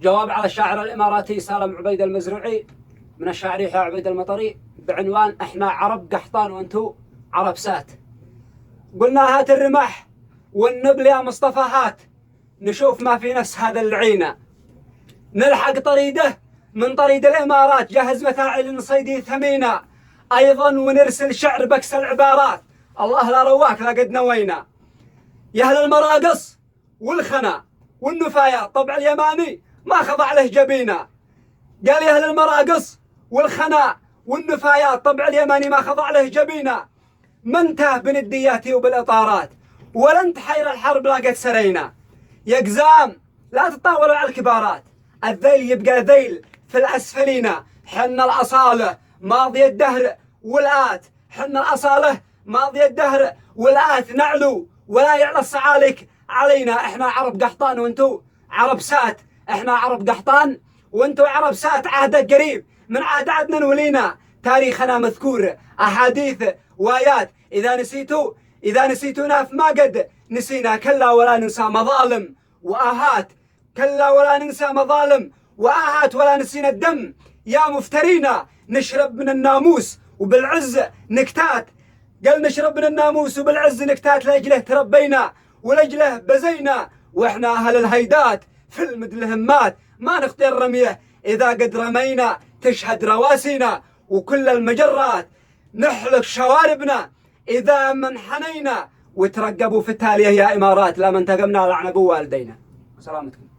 جواب على الشاعر الإماراتي سالم عبيد المزروعي من الشاعر يحيى عبيد المطري بعنوان إحنا عرب قحطان وأنتو عرب سات. قلنا هات الرمح والنبل يا مصطفى هات، نشوف ما في نفس هذا اللعينة، نلحق طريده من طريد الإمارات، جهز مفاعل صيدي ثمينة، أيضا ونرسل شعر بكس العبارات، الله لا رواك لا قد نوينا. يا أهل المراقص والخنا والنفايا طبع اليماني ما خضع له جبينا. قال يا أهل المراقص والخنا والنفايا طبع اليماني ما خضع له جبينا، من تاه بنديات وبالإطارات ولن تحير الحرب لا قد سرينا. يا قزام لا تطاولوا على الكبارات، الذيل يبقى ذيل في الأسفلينا، حنا الأصالة ماضي الدهر والآت، حنا الأصالة ماضي الدهر والآت، نعلو ولا يعلى الصعالك علينا. احنا عرب قحطان وانتو عرب سات، احنا عرب قحطان وانتو عرب سات، عهد قريب من عهد عدنان ولينا، تاريخنا مذكور أحاديث وآيات، إذا نسيتونا فما قد نسينا، كلا ولا ننسى مظالم وآهات، كلا ولا ننسى مظالم وآهات، ولا نسينا الدم يا مفترينا، نشرب من الناموس وبالعز نكتات. قال نشرب من الناموس وبالعز نكتات، لأجله تربينا ولأجله بزينا، وإحنا أهل الهيدات في المد الهمات، ما نخطي الرمية إذا قد رمينا، تشهد رواسينا وكل المجرات، نحلق شواربنا إذا من حنينا، وترقبوا في التالية يا إمارات لا من تقمنا لعن أبو والدينا. سلامتكم.